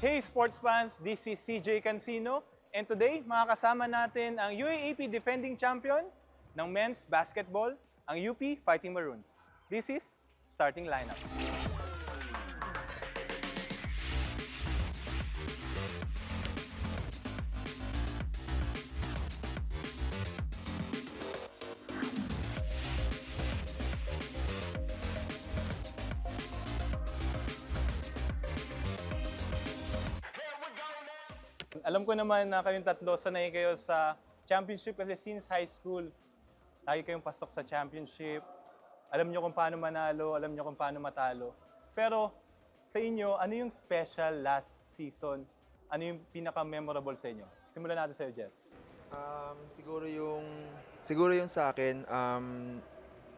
Hey sports fans, this is CJ Cancino and today makakasama natin ang UAAP defending champion ng men's basketball, ang UP Fighting Maroons. This is starting lineup. Alam ko naman na kayong tatlo sanay kayo sa championship kasi since high school, lagi kayong pasok sa championship. Alam nyo kung paano manalo, alam nyo kung paano matalo. Pero sa inyo, ano yung special last season? Ano yung pinaka-memorable sa inyo? Simulan natin sa'yo, Jeff. Siguro yung sa akin,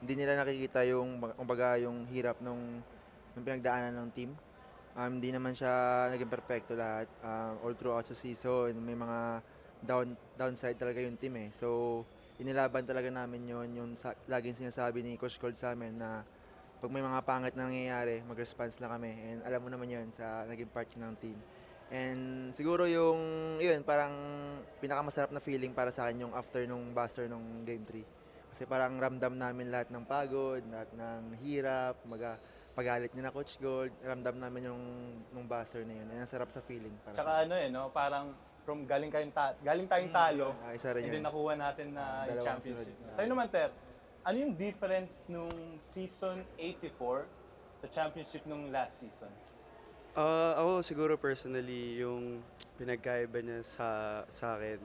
hindi nila nakikita yung kumbaga yung hirap nung pinagdaanan ng team. Hindi naman siya naging perfecto lahat. All throughout sa season, may mga downside talaga yung team eh. So, inilaban talaga namin yun, yung laging sinasabi ni Coach Gold sa amin na pag may mga pangit na nangyayari, mag-response lang kami. And alam mo naman yun sa naging part ng team. And siguro yun, parang pinakamasarap na feeling para sa akin yung after nung buzzer nung Game 3. Kasi parang ramdam namin lahat ng pagod, lahat ng hirap, pagalit niya na Coach Gold, ramdam namin nung buzzer na yun. And ang sarap sa feeling para Tsaka ano no, parang from galing tayong talo, isa rin and then yun. nakuha natin na yung Dalawang championship. sunod. Sa'yo naman, Ter, ano yung difference nung season 84 sa championship nung last season? Ako siguro personally, yung pinagkaiba niya sa akin.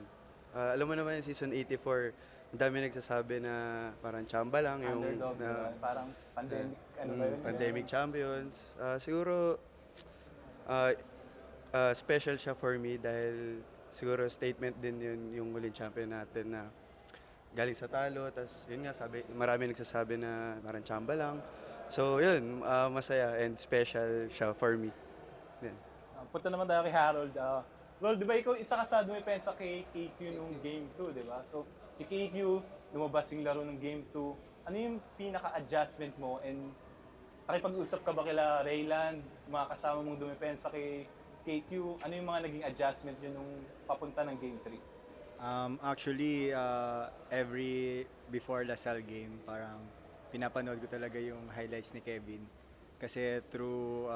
Alam mo naman yung season 84, ang dami nagsasabi na parang tsamba lang yung Underdog, diba? Parang pandemic, ano ba yun? pandemic champions. Siguro special siya for me dahil siguro statement din yun yung huling champion natin na galing sa talo. Tapos yun nga, marami nagsasabi na parang tsamba lang. So yun, masaya and special siya for me. Yan. Punta naman tayo kay Harold. Lol, di ba ikaw isa ka sa dumipensa kay KQ nung Game 2, di ba? So, si KQ, lumabas yung laro ng Game 2. Ano yung pinaka-adjustment mo? And nakipag-usap ka ba kila Rayland, mga kasama mong dumipensa kay KQ? Ano yung mga naging adjustment yun nung papunta ng Game 3? Actually, every before Lasal game, parang pinapanood ko talaga yung highlights ni Kevin. Kasi through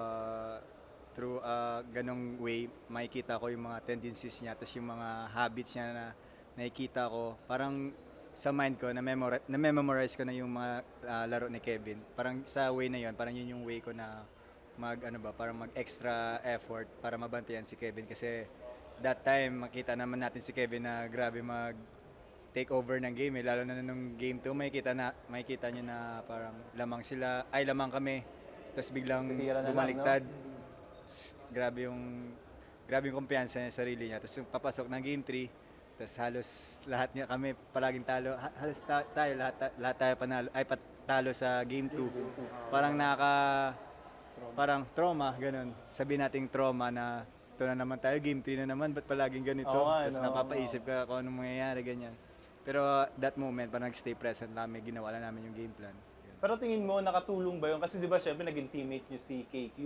ganong way, makikita ko yung mga tendencies niya, tapos yung mga habits niya na nakikita ko. Parang sa mind ko, na-memorize ko na yung mga laro ni Kevin. Parang sa way na yun, parang yun yung way ko na parang mag-extra effort para mabantayan si Kevin. Kasi that time, makita naman natin si Kevin na grabe take over ng game eh. Lalo na nung game 2, makikita niyo na parang lamang kami. Tapos biglang Titira na lang, bumaliktad. Grabe yung kumpiyansa niya sa sarili niya. Tapos yung papasok ng game 3, tapos halos lahat niya kami palaging talo. Halos lahat tayo patalo sa game 2. Parang trauma, ganun. Sabihin nating trauma na ito na naman tayo, game 3 na naman, ba't palaging ganito? Oo nga, Tapos no, napapaisip ka kung anong mangyayari, ganyan. Pero that moment, parang nag-stay present namin, ginawa lang namin yung game plan. Pero tingin mo, nakatulong ba yun? Kasi di ba, syempre, naging teammate niyo si KQ.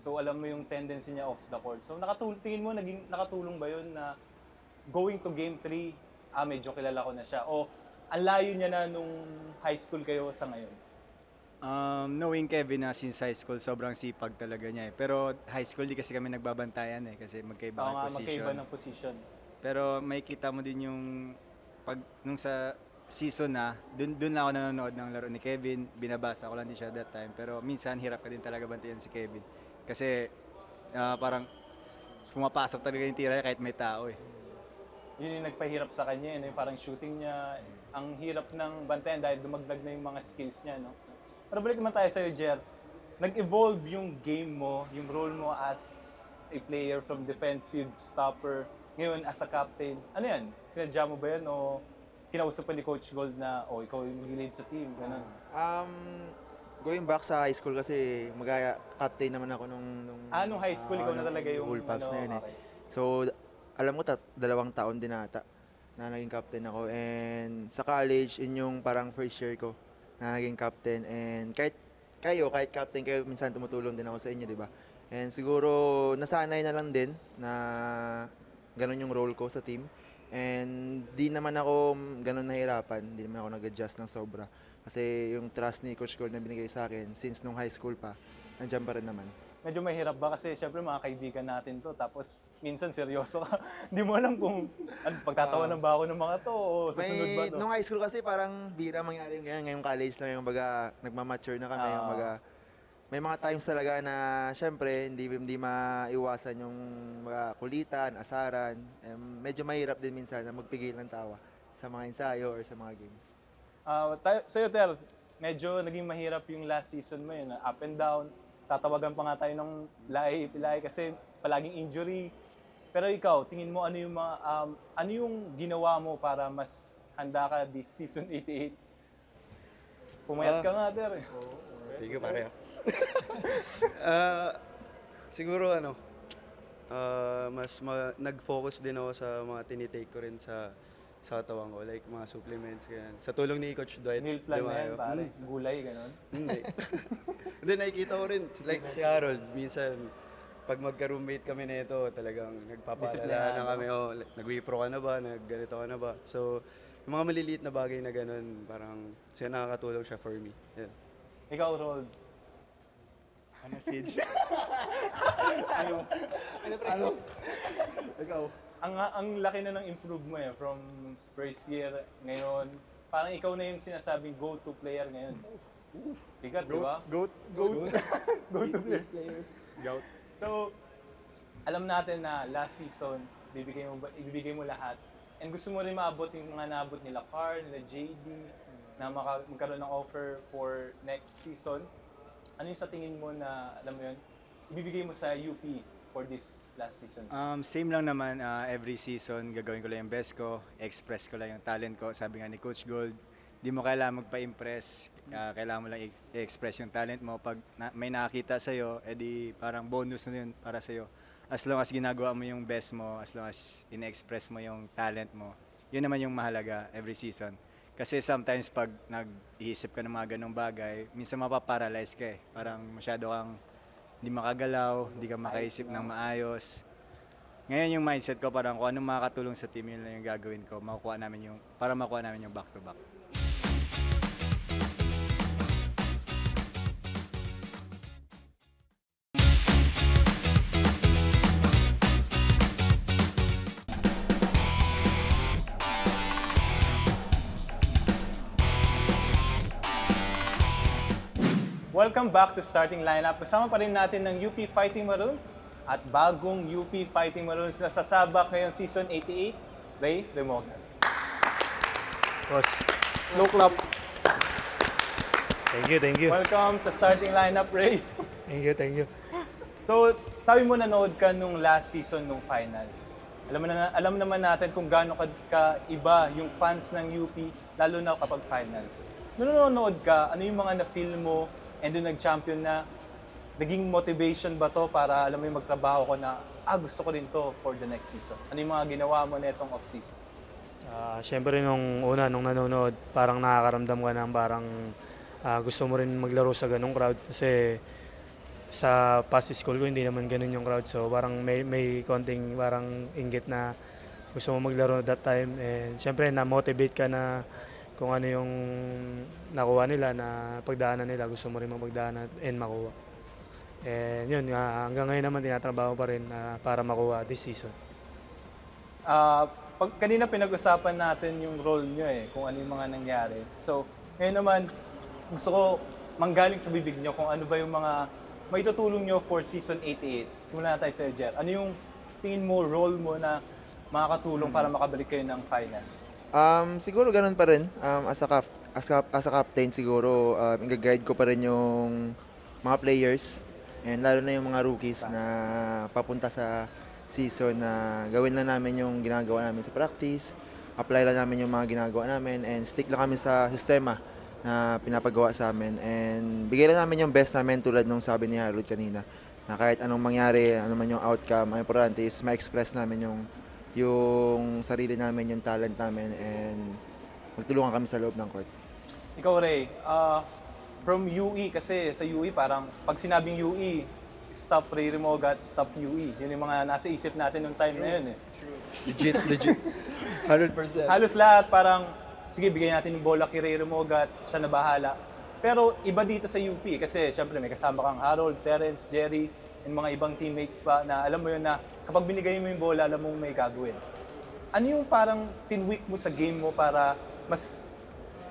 So, alam mo yung tendency niya off the court. So, tingin mo, nakatulong ba yun na going to Game 3, medyo kilala ko na siya? O, ang layo niya na nung high school kayo sa ngayon? Knowing Kevin na since high school, sobrang sipag talaga niya eh. Pero high school, di kasi kami nagbabantayan eh, kasi magkaiba Oo ang nga, position. magkaiba ng position. Pero may kita mo din yung nung sa season na, dun lang ako nanonood ng laro ni Kevin, binabasa ko lang din siya that time. Pero minsan hirap ka din talaga bantayan si Kevin. Kasi parang pumapasok talaga yung tira kahit may tao eh. Yun yung nagpahirap sa kanya, yun yung parang shooting niya. Ang hirap ng bantayan dahil dumagdag na yung mga skills niya, no? Pero balik naman tayo sa'yo, Jer. Nag-evolve yung game mo, yung role mo as a player from defensive stopper, ngayon as a captain. Ano yan? Sinadya mo ba yan o kinausap pa ni Coach Gold na, ikaw yung mag-lead sa team, gano'n? Going back sa high school kasi captain naman ako nung Nung high school, ikaw na talaga yung Wolfpaps na yun eh. okay. So, alam mo, 2 taon din ata na naging captain ako. And sa college, yung parang first year ko na naging captain. And kahit captain kayo, minsan tumutulong din ako sa inyo, di ba? And siguro nasanay na lang din na ganun yung role ko sa team. And di naman ako ganun nahirapan, di naman ako nag-adjust ng sobra. Kasi yung trust ni Coach Gold na binigay sa akin since nung high school pa, nandiyan pa rin naman. Medyo mahirap ba kasi syempre mga kaibigan natin to tapos minsan seryoso ka. Hindi mo alam kung pagtatawanan ba ako ng mga to o susunod ba to. Nung high school kasi parang bira mangyari yung ganyan. Ngayong college lang yung baga nagmamature na kami. Yung baga, may mga times talaga na syempre hindi maiwasan yung mga kulitan, asaran. Medyo mahirap din minsan na magpigil ng tawa sa mga ensayo or sa mga games. Sa'yo, Ter, medyo naging mahirap yung last season mo yun. Up and down. Tatawagan pa nga tayo ng lahi kasi palaging injury. Pero ikaw, tingin mo ano yung ginawa mo para mas handa ka this season 88? Pumayat ka nga, Ter. Thank you, pare. Siguro nag-focus din ako sa mga tinitake ko rin sa katawan ko, like mga supplements, ganyan. Sa tulong ni Coach Dwight. Meal plan na yan, Dumayo. pare. Gulay, gano'n. Hindi. Hindi, nakikita ko rin, like si Harold, minsan, pag magka-roommate kami nito, talagang nagpapaalala na kami, nag-wipro ka na ba, nagganito ka na ba. So, yung mga maliliit na bagay na ganun, parang siya nakakatulong siya for me. Yeah. Ikaw, Rold. Ano, Siege? Ikaw? Ang laki na ng improve mo from first year ngayon. Parang ikaw na yung sinasabing go-to player ngayon. Bigat, di ba? Goat. Go-to player. Goat. So, alam natin na last season, ibibigay mo lahat. And gusto mo rin maabot yung mga naabot nila Carl, nila JD, na magkaroon ng offer for next season. Ano yung sa tingin mo na, alam mo yun, ibibigay mo sa UP for this last season? Same lang naman, every season gagawin ko lang yung best ko, express ko lang yung talent ko. Sabi nga ni Coach Gold, di mo kailangan magpa-impress, kailangan mo lang i-express yung talent mo. Pag may nakakita sa'yo, edi parang bonus na yun para sa'yo. As long as ginagawa mo yung best mo, as long as in-express mo yung talent mo, yun naman yung mahalaga every season. Kasi sometimes pag nag-iisip ka ng mga ganong bagay, minsan mapaparalyze ka eh. Parang masyado kang hindi makagalaw, hindi ka makaisip ng maayos. Ngayon yung mindset ko parang kung anong makakatulong sa team, yun lang yung gagawin ko para makuha namin yung back-to-back. Welcome back to Starting Lineup. Kasama pa rin natin ng UP Fighting Maroons at bagong UP Fighting Maroons na sasabak ngayong season 88, Ray Remogan. Boss, Slow clap. thank you. Welcome sa Starting Lineup, Ray. Thank you. So, sabi mo nanood ka nung last season nung finals. Alam naman natin kung gaano ka-iba yung fans ng UP, lalo na kapag finals. Nung nanonood ka, ano yung mga na-feel mo and then nag-champion na, naging motivation ba to para alam mo yung magtrabaho ko na, gusto ko rin to for the next season? Ano yung mga ginawa mo netong off-season? Siyempre nung nanonood, parang nakakaramdam ka ng parang gusto mo rin maglaro sa ganung crowd kasi sa past school ko hindi naman ganun yung crowd, so parang may konting parang inggit na gusto mo maglaro that time, and siyempre na-motivate ka na kung ano yung nakuha nila, na pagdaanan nila, gusto mo rin mapagdaanan and makuha. And yun, hanggang ngayon naman tinatrabaho pa rin para makuha this season. Kanina pinag-usapan natin yung role nyo kung ano yung mga nangyari. So, ngayon naman, gusto ko manggaling sa bibig nyo kung ano ba yung mga maitutulong nyo for season 88. Simulan na tayo sa Jer. Ano yung tingin mo, role mo na makakatulong para makabalik kayo ng finals? Siguro ganun pa rin. As a captain siguro, i-guide ko pa rin yung mga players and lalo na yung mga rookies na papunta sa season na gawin lang namin yung ginagawa namin sa practice, apply lang namin yung mga ginagawa namin, and stick lang kami sa sistema na pinapagawa sa amin, and bigay lang namin yung best namin tulad nung sabi ni Harold kanina na kahit anong mangyari, ano man yung outcome, ang importante is ma-express namin yung sarili namin, yung talent namin, and magtulungan kami sa loob ng court. Ikaw, Ray, from UE, kasi sa UE parang pag sinabing UE, stop Ray Remogat, stop UE. Yun yung mga nasa isip natin nung time na yun eh. Legit. 100%. Halos lahat parang, sige, bigyan natin yung bola kay Ray Remogat, siya na bahala. Pero iba dito sa UP kasi syempre may kasama kang Harold, Terence, Jerry, and mga ibang teammates pa na alam mo yun na kapag binigay mo yung bola, alam mo may gagawin. Ano yung parang tinweak mo sa game mo para mas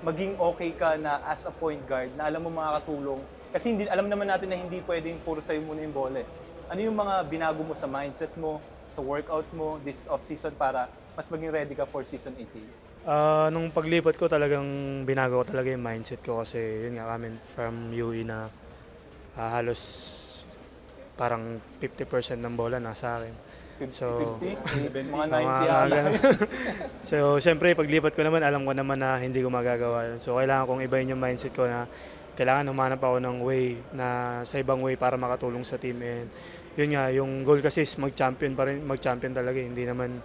maging okay ka na as a point guard na alam mo makakatulong? Kasi hindi, alam naman natin na hindi pwedeng puro sa'yo muna yung bola. Ano yung mga binago mo sa mindset mo, sa workout mo this off-season para mas maging ready ka for season 18? Nung paglipat ko talagang binago ko talaga yung mindset ko kasi yun nga kami from UE na halos parang 50% ng bola nasa akin. 50, So, 50, mga 90 mga yata. ganun. So, syempre, paglipat ko naman, alam ko naman na hindi ko magagawa yun. So, kailangan kong ibahin yung mindset ko na kailangan humanap ako ng way na sa ibang way para makatulong sa team. And yun nga, yung goal kasi is mag-champion pa rin, mag-champion talaga. Hindi naman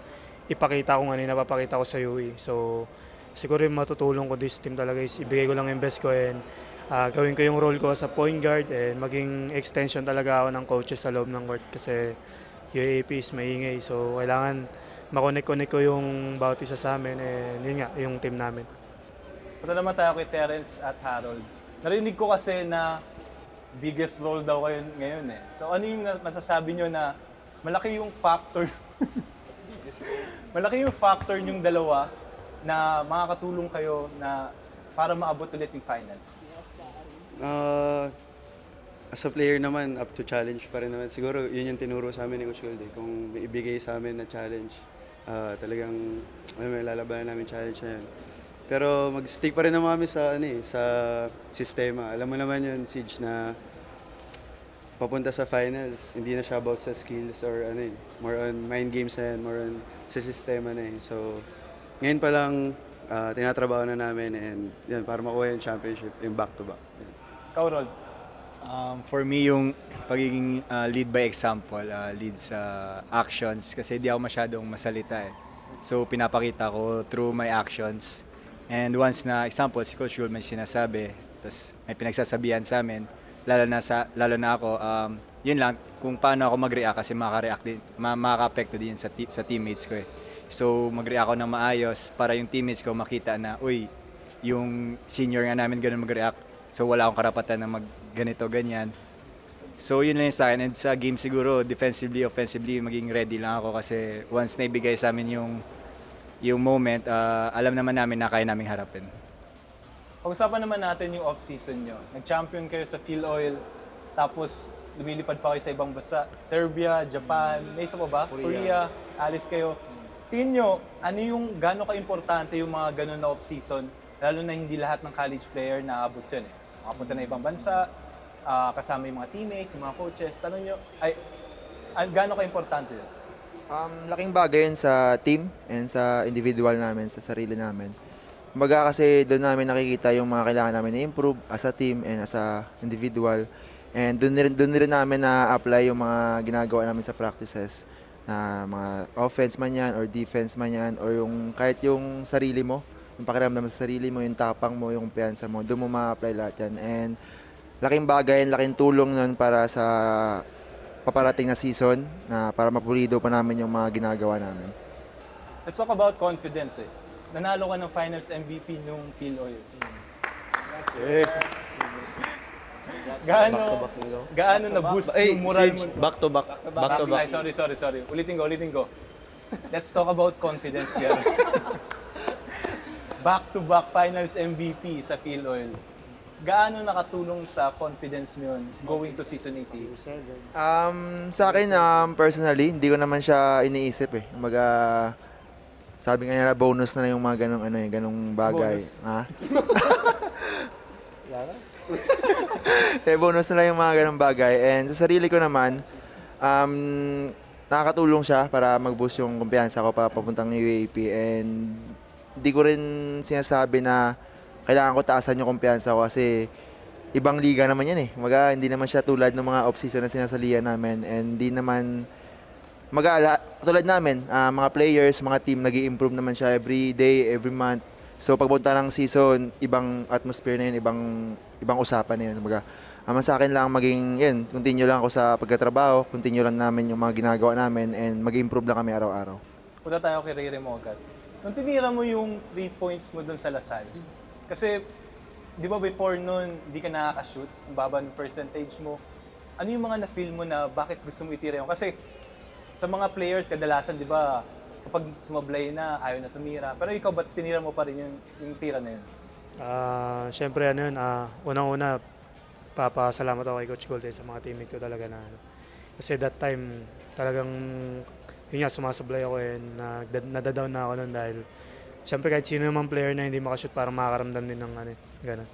ipakita ko ano yung napapakita ko sa UE. So, siguro yung matutulong ko this team talaga is ibigay ko lang yung best ko and gawin ko yung role ko sa point guard and maging extension talaga ako ng coaches sa loob ng court kasi UAAP is maingay. So, kailangan makonect-connect ko yung bawat isa sa amin and yun nga, yung team namin. Punta naman tayo kay Terence at Harold. Narinig ko kasi na biggest role daw kayo ngayon eh. So ano yung masasabi nyo na malaki yung factor malaki yung factor yung dalawa na makakatulong kayo na para maabot ulit yung finals? As a player naman, up to challenge pa rin naman. Siguro yun yung tinuro sa amin ni Coach Gold. Kung may ibigay sa amin na challenge, talagang may lalabanan namin challenge na yun. Pero mag-stick pa rin naman kami sa, sa sistema. Alam mo naman yun, Siege, na papunta sa finals, hindi na siya about sa skills or more on mind games na yan, more on sa sistema na yun. So, ngayon pa lang, tinatrabaho na namin and yan, para makuha yung championship, yung back-to-back. Yan. Ikaw, Rod? For me, yung pagiging lead by example, lead sa actions, kasi di ako masyadong masalita eh. So, pinapakita ko through my actions. And once na example, si Coach Gold may sinasabi, tapos may pinagsasabihan sa amin, lalo na ako, yun lang, kung paano ako mag-react kasi makaka-apekto din sa teammates ko eh. So, mag-react ako ng maayos para yung teammates ko makita na, uy, yung senior nga namin ganun mag-react. So, wala akong karapatan na ganito, ganyan. So, yun lang yung sa akin. And sa game siguro, defensively, offensively, maging ready lang ako kasi once na ibigay sa amin yung moment, alam naman namin na kaya naming harapin. Pag-usapan naman natin yung off-season nyo. Nag-champion kayo sa Phil Oil, tapos lumilipad pa kayo sa ibang bansa. Serbia, Japan, may isa pa ba? Korea, alis kayo. Tingin nyo, ano yung gano'n ka-importante yung mga gano'n na off-season, lalo na hindi lahat ng college player na abot yun eh. Makapunta na ibang bansa, kasama yung mga teammates, yung mga coaches. Tanong nyo, gano'n ka-importante yun? Laking bagay yun sa team and sa individual namin, sa sarili namin. Kumbaga kasi doon namin nakikita yung mga kailangan namin i-improve as a team and as a individual. And doon rin namin na-apply yung mga ginagawa namin sa practices na mga offense man yan or defense man yan or yung kahit yung sarili mo, yung pakiramdam sa sarili mo, yung tapang mo, yung kumpiyansa mo, doon mo ma-apply lahat yan. And laking bagay, laking tulong nun para sa paparating na season na para mapulido pa namin yung mga ginagawa namin. Let's talk about confidence eh. Nanalo ka ng Finals MVP nung Phil Oil. Gaano na-boost yung moral mo? Back-to-back. Ay, sorry. Ulitin ko. Let's talk about confidence here. Back-to-back Finals MVP sa Phil Oil. Gaano nakatulong sa confidence mo yun going to season 18? Sa akin, personally, hindi ko naman siya iniisip eh. Kumbaga, sabi nga nila, bonus na yung mga ganong bagay. Bonus? Ha? Bonus na lang yung mga ganong bagay. And sa sarili ko naman, nakakatulong siya para mag-boost yung kumpiyansa ko papuntang UAAP. And hindi ko rin sinasabi na kailangan ko taasan yung kumpiyansa ko kasi ibang liga naman yan eh. Kumbaga, hindi naman siya tulad ng mga off-season na sinasalihan namin. And hindi naman tulad namin, mga players, mga team, nag-i-improve naman siya every day, every month. So pagpunta ng season, ibang atmosphere na yun, ibang usapan na yun. Kumbaga, Ama sa akin lang maging, yun, continue lang ako sa pagkatrabaho, continue lang namin yung mga ginagawa namin, and mag-improve lang kami araw-araw. Punta tayo kay Rere mo agad. Nung tinira mo yung 3 points mo dun sa Lasal, kasi di ba before nun, di ka nakaka-shoot, ang baba ng percentage mo. Ano yung mga na-feel mo na bakit gusto mo itira yun? Kasi sa mga players, kadalasan, di ba, kapag sumablay na, ayaw na tumira. Pero ikaw, ba't tinira mo pa rin yung tira na yun? Siyempre ano yun, unang-una, papasalamat ako kay Coach Golden sa mga teammate ko talaga na ano. Kasi that time, talagang, yun nga, sumasablay ako nadadown na ako nun dahil siyempre kahit sino naman player na hindi makashoot parang makakaramdam din ng ano, ganun.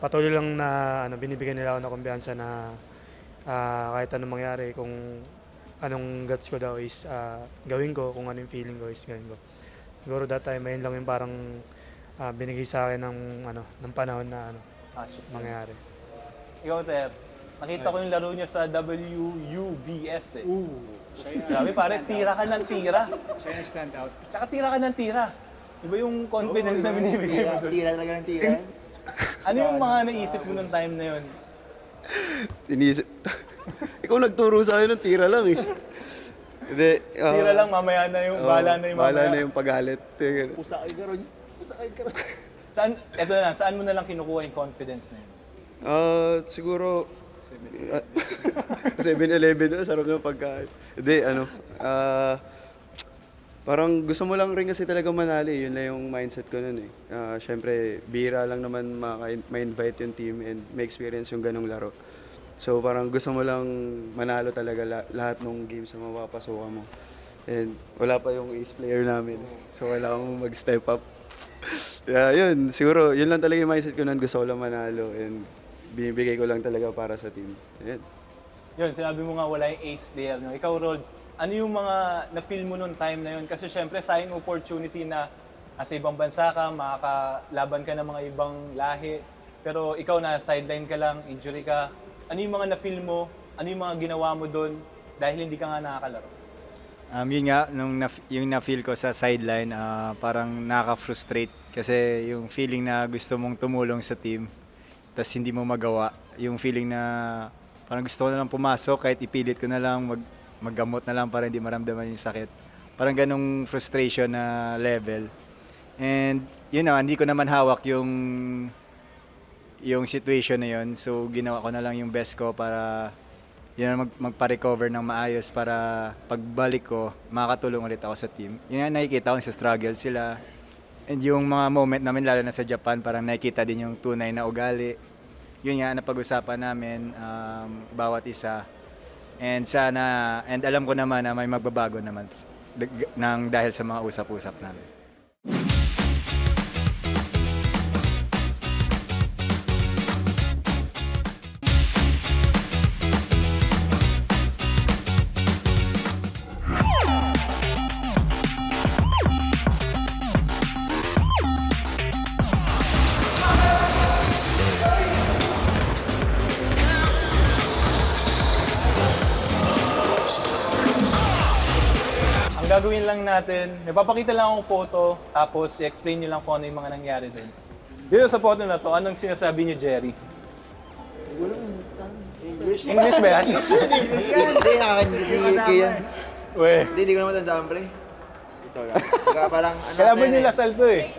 Patuloy lang na binibigyan nila ako ng kumpiyansa na kahit anong mangyari, kung anong guts ko daw is gawin ko, kung anong feeling ko is gawin ko. Siguro that time, ayun lang yung parang binigay sa akin ng panahon na Shoot. mangyari. Ikaw, Ter, nakita ko yung laro niya sa WUBS eh. Grabe, pare, tira ka ng tira. Siya yung stand out. Tsaka tira ka ng tira. Iba yung confidence na binibigay mo doon. Tira talaga ng tira. Ano yung mga naisip mo nung time na yun? Inisip. Ikaw nagturo sa akin ng tira lang eh. Hindi, Tira lang, mamaya na yung, bala na yung mamaya. Bala na yung pagalit. Pusakay ka ron. Pusakay ka ron. Saan mo na lang kinukuha yung confidence na yun? Siguro 7-Eleven doon, sarap ng pagkain. Hindi, parang gusto mo lang rin kasi talaga manali. Yun lang yung mindset ko nun eh. Siyempre, bira lang naman ma-invite yung team and may experience yung ganong laro. So parang gusto mo lang manalo talaga lahat ng games na mapapasukan mo. And wala pa yung ace player namin. So wala akong mag-step up. Yun, siguro, yun lang talaga yung mindset ko nun. Gusto ko lang manalo and binibigay ko lang talaga para sa team. Ayan. Yun, sinabi mo nga wala yung ace player. No? Ikaw, Rod, ano yung mga na-feel mo nung time na yun? Kasi syempre, sayang opportunity na nasa ibang bansa ka, makakalaban ka ng mga ibang lahi. Pero ikaw na sideline ka lang, injury ka. Ano yung mga na-feel mo? Ano yung mga ginawa mo doon dahil hindi ka nga nakakalaro? Yun nga, yung na-feel ko sa sideline, parang nakaka-frustrate kasi yung feeling na gusto mong tumulong sa team tapos hindi mo magawa. Yung feeling na parang gusto ko na lang pumasok kahit ipilit ko na lang, maggamot na lang para hindi maramdaman yung sakit. Parang ganong frustration na level. And yun na, hindi ko naman hawak yung situation na yun. So ginawa ko na lang yung best ko para yun magpa-recover ng maayos para pagbalik ko, makakatulong ulit ako sa team. Yun nga nakikita ko sa struggle sila. And yung mga moment namin, lalo na sa Japan, parang nakikita din yung tunay na ugali. Yun nga, napag-usapan namin bawat isa. And alam ko naman na may magbabago naman dahil sa mga usap-usap namin. Ang gagawin lang natin, napapakita lang akong photo, tapos i-explain nyo lang kung ano yung mga nangyari doon. Dito sa photo na to, anong sinasabi niyo, Jerry? English ba yan? Hindi, nakakandi si Kian. Weh. Hindi ko naman tandaan, pre. Ito lang. Kaya parang, Kalaban nyo Lasal to eh.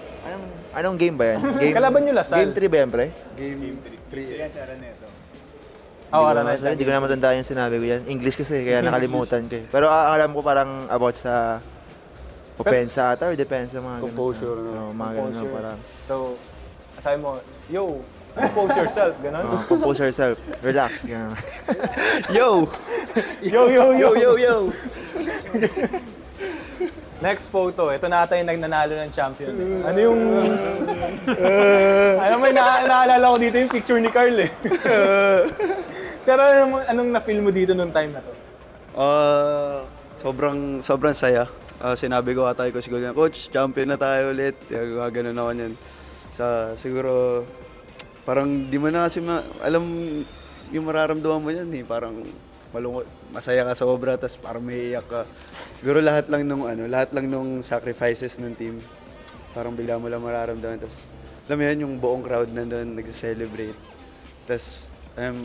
Anong game ba yan? Kalaban nyo Lasal. Game 3 ba yan, pre? Game 3. Yan si Araneta. Hindi ko naman tandaan yung sinabi ko yan. English kasi, kaya nakalimutan ko eh. Pero alam ko parang about sa opensa ata or depensa, mga ganun. Composure, Mga ganun na parang. So, sabi mo, yo, compose yourself, gano'n? Compose yourself. Relax. Ganun. Yo! Yo, yo, yo! Yo, yo, yo! Next photo, ito na ata yung nagnanalo ng champion. Ano yung... Alam mo, naalala ko dito yung picture ni Carl eh. Pero anong na-feel mo dito nung time na to? Sobrang saya. Sinabi ko ata ko siguro, Coach, champion na tayo ulit. Ganun ako niyan. Siguro, parang di mo na kasi alam yung mararamdaman mo yan eh. Parang malungkot, masaya ka sa obra, tapos parang may iyak ka. Siguro lahat lang nung sacrifices ng team. Parang bigla mo lang mararamdaman. Tapos, alam mo yan, yung buong crowd nandun nagse-celebrate. Tapos,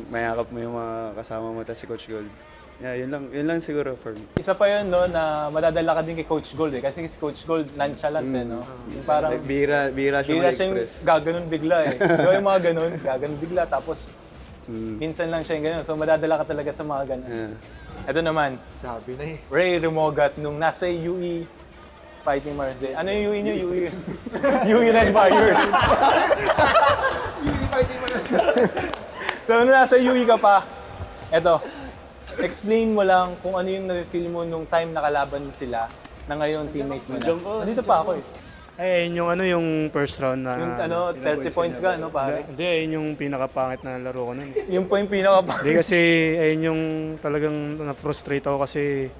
mayakap mo yung mga kasama mo, tapos si Coach Gold. Yeah, yun lang siguro for me. Isa pa yun, no, na madadala ka din kay Coach Gold eh. Kasi si Coach Gold, nonchalant eh, no? Yung parang, Like, bira siya bigla siyang mag-express. gaganon bigla eh. Diba yung mga ganon, gaganon bigla, tapos minsan lang siya yung ganon. So madadala ka talaga sa mga ganon. Yeah. Ito naman, Sabi na eh. Ray Remogat, nung nasa UE Fighting Mars Day. Ano yung UE nyo? UE. UE Red Warriors. So nung nasa UE ka pa, eto, explain mo lang kung ano yung na-feel mo nung time nakalaban mo sila na ngayon teammate mo na. Nandito pa ako eh. Ay, yun yung yung first round na... Yung 30 points ka, no, pare? Hindi, ayun yung pinakapangit na laro ko nun. Yung po yung pinaka Hindi kasi ayun yung talagang na-frustrate ako kasi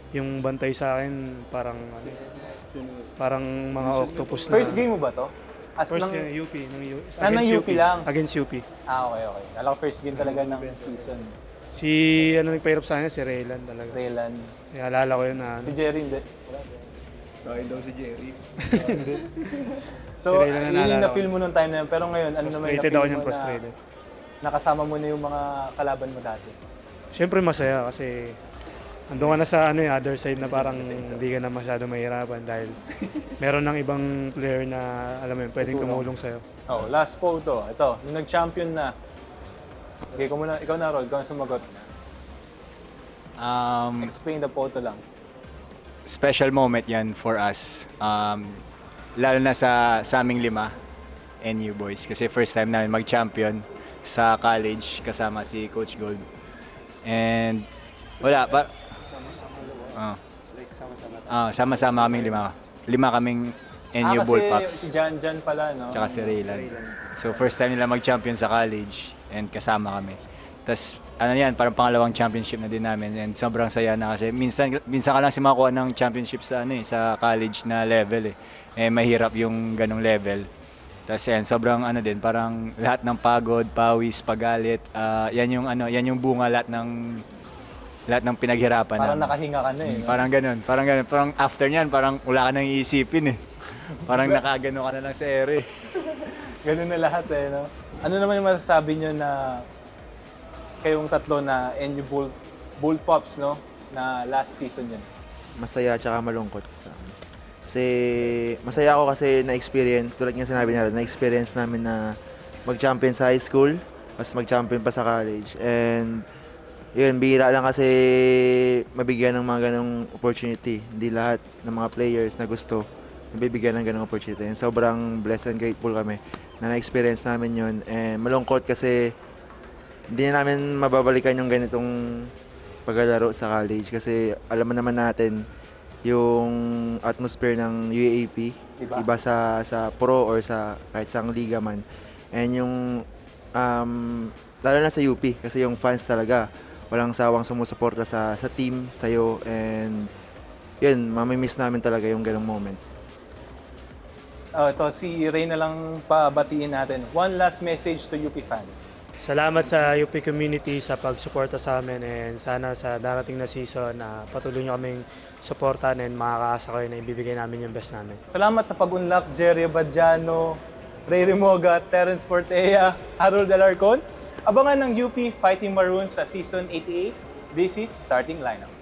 yung bantay sa akin parang mga octopus na. First game mo ba to? As First ng... UP. ng UP lang? Against UP. Okay. Alam ko first game talaga ng season. Si nagpahirap sa akin, si Raylan talaga. Raylan. Alala ko yun na Si Jerry hindi. Dahil daw si Jerry. So, Si Raylan na yun yung naalala na-feel mo nung time na yun. Pero ngayon, ano naman yung frustrated na-feel ako mo niyan, na frustrated. nakasama mo na yung mga kalaban mo dati? Siyempre masaya kasi andun ka na sa other side na parang hindi ka na masyado mahirapan dahil meron ng ibang player na alam mo yun, pwedeng tumulong sa'yo. Oh, last photo. Ito, nung nag-champion na. Okay, ikaw na, Rol. Ikaw na sumagot. Explain the photo lang. Special moment yan for us. Lalo na sa aming 5, NU boys. Kasi first time namin mag-champion sa college kasama si Coach Gold. And wala, sama-sama kaming 5. 5 kaming NU kasi Bullpups. si Jan pala, no? Tsaka si Raylan. So first time nila mag-champion sa college and kasama kami. Tapos parang pangalawang championship na din namin and sobrang saya na kasi minsan ka lang makakuha ng championship sa sa college na level eh. Mahirap yung ganong level. Tapos sobrang din parang lahat ng pagod, pawis, pagalit, yan yung bunga lahat ng pinaghirapan Parang namin. nakahinga ka na eh. No? Parang ganun. Parang after niyan, parang wala ka nang iisipin eh. Parang nakagano ka na lang sa ere. Ganun na lahat eh, no? Ano naman yung masasabi nyo na kayong tatlo na NU Bullpups, no? Na last season yun. Masaya tsaka malungkot sa amin. Kasi masaya ako kasi na-experience, tulad nga sinabi nila, na-experience namin na mag-champion sa high school, mas mag-champion pa sa college. And yun, bihira lang kasi mabigyan ng mga ganong opportunity. Hindi lahat ng mga players na gusto nabibigyan ng ganong opportunity. And sobrang blessed and grateful kami na na-experience namin yun. And malungkot kasi hindi na namin mababalikan yung ganitong paglalaro sa college kasi alam naman natin yung atmosphere ng UAAP, iba sa pro or sa kahit sa liga man. And yung lalo na sa UP kasi yung fans talaga walang sawang sumusuporta sa team, sa'yo, and yun, mamimiss namin talaga yung ganong moment. Ito, si Ray na lang pabatiin natin. One last message to UP fans. Salamat sa UP community sa pagsuporta sa amin and sana sa darating na season patuloy nyo kaming supportan and makakaasa kayo na ibibigay namin yung best namin. Salamat sa pag-unlock, Jerry Abadjano, Ray Remoga, Terence Fortea, Harold Alarcon. Abangan ng UP Fighting Maroons sa Season 88. This is Starting Lineup.